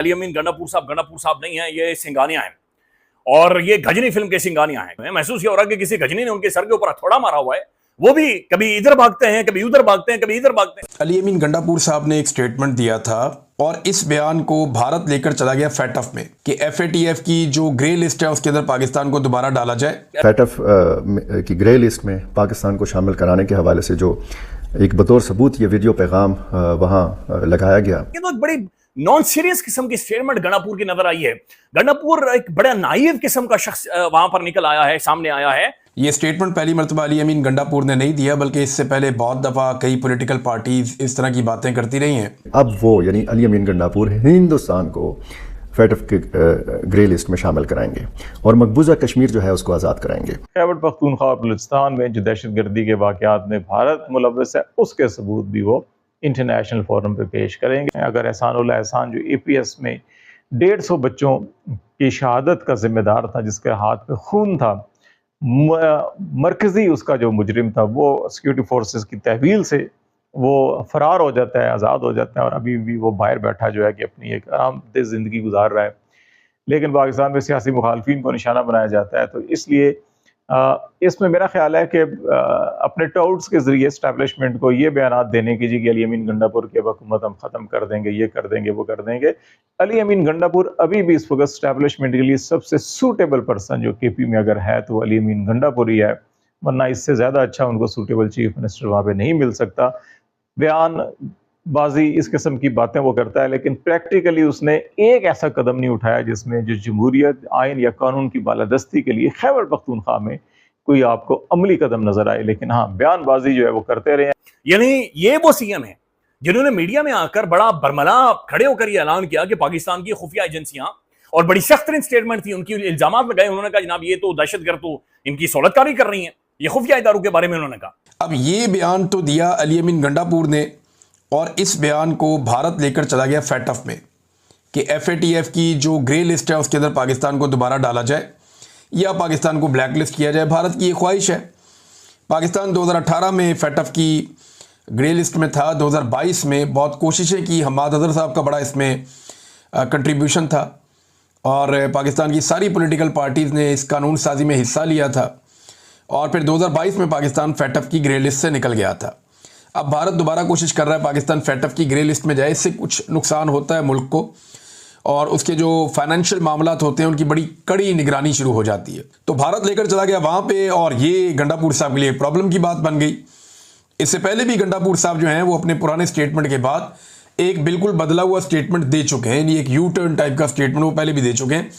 अली अमीन गंडापुर साहब नहीं है, ये सिंगानिया है और ये गजनी फिल्म के सिंगानिया है। महसूस ये हो रहा है कि किसी गजनी ने उनके सर के ऊपर हथौड़ा मारा हुआ है। वो भी कभी इधर भागते हैं, कभी उधर भागते हैं, कभी इधर भागते हैं। अली अमीन गंडापुर साहब ने एक स्टेटमेंट दिया था और इस बयान को भारत लेकर चला गया फैटफ में कि FATF की जो ग्रे लिस्ट है उसके अंदर पाकिस्तान को दोबारा डाला जाए। फैटफ की ग्रे लिस्ट में पाकिस्तान को शामिल कराने के हवाले से जो एक बतौर सबूत ये वीडियो पैगाम वहाँ लगाया गया, ये तो एक बड़ी नॉन सीरियस किस्म की स्टेटमेंट गंडापुर की नजर आई है। गंडापुर एक बड़ा नाइव किस्म का शख्स वहां पर निकल आया है, सामने आया है। ये स्टेटमेंट पहली मरतबा अली अमीन गंडापुर ने नहीं दिया, बल्कि इससे पहले बहुत दफा कई पॉलिटिकल पार्टीज इस तरह की बातें करती रही हैं। अब वो यानी अली अमीन गंडापुर हिंदुस्तान को फैटफ के ग्रे लिस्ट में शामिल कराएंगे और मकबूजा कश्मीर जो है उसको आज़ाद कराएंगे। खैबर पख्तूनख्वा और बलूचिस्तान में जो दहशतगर्दी के वाक़यात में भारत मुलव्वस है, उसके सबूत भी वो इंटरनेशनल फोरम पे पेश करेंगे। अगर एहसानुल्लाह एहसान जो APS में 150 बच्चों की शहादत का जिम्मेदार था, जिसके हाथ पे खून था, मरकज़ी उसका जो मुजरिम था, वो सिक्योरिटी फोर्सेस की तहवील से वो फरार हो जाता है, आज़ाद हो जाता है और अभी भी वो बाहर बैठा जो है कि अपनी एक आरामदेह ज़िंदगी गुजार रहा है। लेकिन पाकिस्तान में सियासी मुखालफिन को निशाना बनाया जाता है। तो इसलिए इसमें मेरा ख्याल है कि अपने टाउट्स के ज़रिए इस्टेब्लिशमेंट को ये बयानात देने कीजिए कि अली अमीन गंडापुर की हुकूमत हम ख़त्म कर देंगे, ये कर देंगे, वो कर देंगे। अली अमीन गंडापुर अभी भी इस वक्त इस्टेब्लिशमेंट के लिए सबसे सूटेबल पर्सन जो KP में अगर है तो अली अमीन गंडापुर ही है, वरना इससे ज़्यादा अच्छा उनको सूटेबल चीफ मिनिस्टर वहाँ पर नहीं मिल सकता। बयान बाजी इस किस्म की बातें वो करता है, लेकिन प्रैक्टिकली उसने एक ऐसा कदम नहीं उठाया जिसमें जो जमहूरियत, आइन या कानून की बालादस्ती के लिए खैबर पख्तूनख्वा में कोई आपको अमली कदम नजर आए। लेकिन हाँ, बयानबाजी जो है वो करते रहे। यानी ये वो CM है जिन्होंने मीडिया में आकर बड़ा बरमला खड़े होकर ये ऐलान किया कि पाकिस्तान की खुफिया एजेंसियां, और बड़ी सख्त स्टेटमेंट थी उनकी, इल्जामात लगाए। उन्होंने कहा जनाब ये तो दहशतगर्द तो इनकी सहूलतकारी कर रही है, ये खुफिया इदारों के बारे में उन्होंने कहा। अब ये बयान तो दिया अली अमीन गंडापुर ने और इस बयान को भारत लेकर चला गया फैटफ में कि FATF की जो ग्रे लिस्ट है उसके अंदर पाकिस्तान को दोबारा डाला जाए या पाकिस्तान को ब्लैक लिस्ट किया जाए। भारत की ये ख्वाहिश है। पाकिस्तान 2018 में फैटफ की ग्रे लिस्ट में था, 2022 में बहुत कोशिशें की, हम्माद अजहर साहब का बड़ा इसमें कंट्रीब्यूशन था और पाकिस्तान की सारी पॉलिटिकल पार्टीज़ ने इस कानून साजी में हिस्सा लिया था और फिर 2022 में पाकिस्तान फैटफ की ग्रे लिस्ट से निकल गया था। अब भारत दोबारा कोशिश कर रहा है पाकिस्तान फैटफ की ग्रे लिस्ट में जाए। इससे कुछ नुकसान होता है मुल्क को और उसके जो फाइनेंशियल मामलात होते हैं उनकी बड़ी कड़ी निगरानी शुरू हो जाती है। तो भारत लेकर चला गया वहाँ पे और ये गंडापुर साहब के लिए प्रॉब्लम की बात बन गई। इससे पहले भी गंडापुर साहब जो हैं वो अपने पुराने स्टेटमेंट के बाद एक बिल्कुल बदला हुआ स्टेटमेंट दे चुके हैं, यानी एक U-टर्न टाइप का स्टेटमेंट वो पहले भी दे चुके हैं।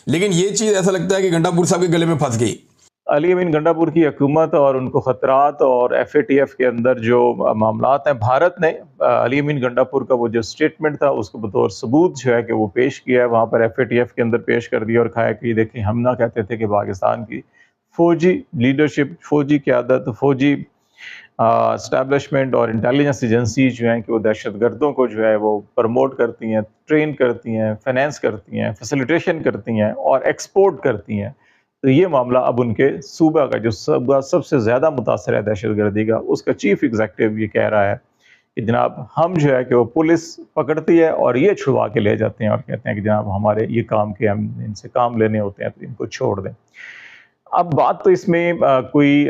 लेकिन ये चीज़ ऐसा लगता है कि गंडापुर साहब के गले में फंस गई। अली अमीन गंडापुर की हुकूमत और उनको ख़तरात और FATF के अंदर जो मामलात हैं, भारत ने अली अमीन गंडापुर का वो जो स्टेटमेंट था उसको बतौर सबूत जो है कि वो पेश किया है, वहाँ पर FATF के अंदर पेश कर दिया और खाया कि देखिए हम ना कहते थे कि पाकिस्तान की फ़ौजी लीडरशिप, फ़ौजी क़यादत, फ़ौजी इस्टेब्लिशमेंट और इंटेलिजेंस एजेंसी जो हैं कि वो दहशतगर्दों को जो है वो प्रमोट करती हैं, ट्रेन करती हैं, फाइनेंस करती हैं, फैसिलिटेशन करती हैं और एक्सपोर्ट करती हैं। तो ये मामला अब उनके सूबा का जो सबसे ज़्यादा मुतासर है दहशतगर्दी का, उसका चीफ एग्जीक्यूटिव ये कह रहा है कि जनाब हम जो है कि वो पुलिस पकड़ती है और ये छुड़वा के ले जाते हैं और कहते हैं कि जनाब हमारे ये काम के, हम इनसे काम लेने होते हैं तो इनको छोड़ दें। अब बात तो इसमें कोई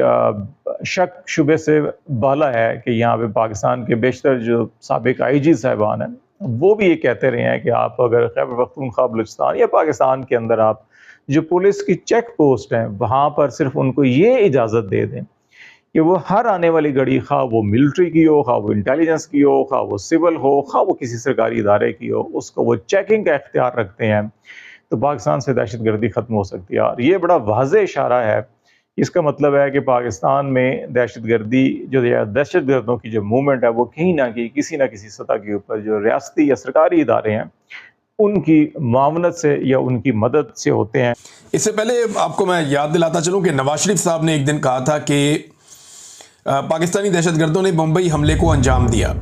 शक शुबे से बाला है कि यहाँ पे पाकिस्तान के बेशतर जो साबिक IG साहिबान हैं वो भी ये कहते रहे हैं कि आप अगर खैबर पख्तूनख्वा, बलूचिस्तान या पाकिस्तान के अंदर आप जो पुलिस की चेक पोस्ट हैं वहाँ पर सिर्फ उनको ये इजाज़त दे दें कि वो हर आने वाली गाड़ी, खा वो मिलिट्री की हो, खा वो इंटेलिजेंस की हो, खा वो सिविल हो, खा वो किसी सरकारी इदारे की हो, उसको वो चेकिंग का इख्तियार रखते हैं, तो पाकिस्तान से दहशतगर्दी ख़त्म हो सकती है। और ये बड़ा वाज़ेह इशारा है। इसका मतलब है कि पाकिस्तान में दहशतगर्दी जो दहशतगर्दों की जो मूवमेंट है वो कहीं ना कहीं किसी न किसी सतह के ऊपर जो रियासती या सरकारी इदारे हैं उनकी मावनत से या उनकी मदद से होते हैं। इससे पहले आपको मैं याद दिलाता चलूं कि नवाज शरीफ साहब ने एक दिन कहा था कि पाकिस्तानी दहशतगर्दों ने मुंबई हमले को अंजाम दिया।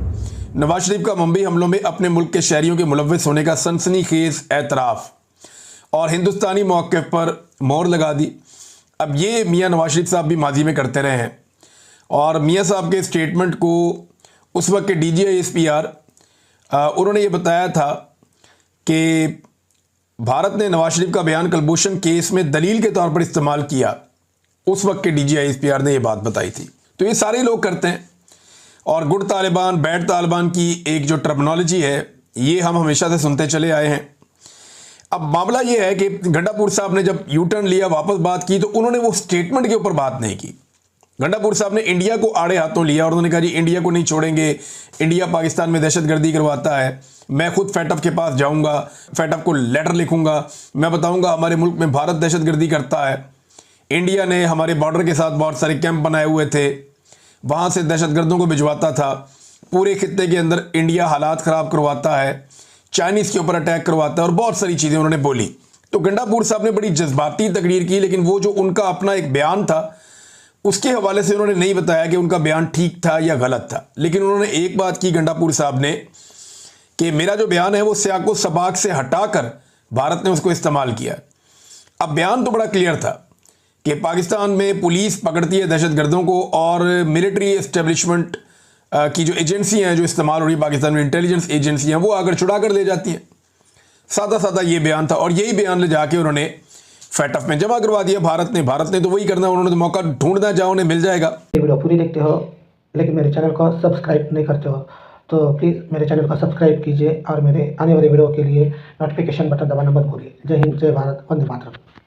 नवाज शरीफ का मुंबई हमलों में अपने मुल्क के शहरियों के मुलव्विस होने का सनसनीखेज एतराफ़ और हिंदुस्तानी मौक़िफ़ पर मोहर लगा दी। अब ये मियाँ नवाज शरीफ साहब भी माजी में करते रहे हैं और मियाँ साहब के स्टेटमेंट को उस वक्त के DGI SPR उन्होंने ये बताया था कि भारत ने नवाज शरीफ का बयान कलभूषण केस में दलील के तौर पर इस्तेमाल किया, उस वक्त के DGISPR ने ये बात बताई थी। तो ये सारे लोग करते हैं, और गुड तालिबान बैड तालिबान की एक जो टर्मिनोलॉजी है ये हम हमेशा से सुनते चले आए हैं। अब मामला ये है कि गंडापुर साहब ने जब यू टर्न लिया, वापस बात की, तो उन्होंने वो स्टेटमेंट के ऊपर बात नहीं की। गंडापुर साहब ने इंडिया को आड़े हाथों लिया और उन्होंने कहा जी इंडिया को नहीं छोड़ेंगे, इंडिया पाकिस्तान में दहशतगर्दी करवाता है, मैं खुद फैटफ के पास जाऊंगा, फैटफ को लेटर लिखूंगा, मैं बताऊंगा हमारे मुल्क में भारत दहशतगर्दी करता है, इंडिया ने हमारे बॉर्डर के साथ बहुत सारे कैंप बनाए हुए थे, वहाँ से दहशतगर्दों को भिजवाता था, पूरे खित्ते के अंदर इंडिया हालात ख़राब करवाता है, चाइनीज़ के ऊपर अटैक करवाता है, और बहुत सारी चीज़ें उन्होंने बोली। तो गंडापुर साहब ने बड़ी जज्बाती तकरीर की, लेकिन वो जो उनका अपना एक बयान था उसके हवाले से उन्होंने नहीं बताया कि उनका बयान ठीक था या गलत था। लेकिन उन्होंने एक बात की गंडापुर साहब ने कि मेरा जो बयान है वो सियाको सबाक से हटाकर भारत ने उसको इस्तेमाल किया। अब बयान तो बड़ा क्लियर था कि पाकिस्तान में पुलिस पकड़ती है दहशतगर्दों को, और मिलिट्री एस्टेब्लिशमेंट की जो एजेंसियां हैं जो इस्तेमाल हो रही है पाकिस्तान में, इंटेलिजेंस एजेंसियां, वो आकर छुड़ा कर ले जाती हैं। सादा सादा ये बयान था, और यही बयान ले जाके उन्होंने फैटफ में जमा करवा दिया भारत ने तो वही करना, उन्होंने तो मौका ढूंढना, जहाँ उन्हें मिल जाएगा। ये वीडियो पूरी देखते हो लेकिन मेरे चैनल को सब्सक्राइब नहीं करते हो तो प्लीज़ मेरे चैनल को सब्सक्राइब कीजिए और मेरे आने वाले वीडियो के लिए नोटिफिकेशन बटन दबाना मत भूलिए। जय हिंद, जय भारत, वंदे मातरम।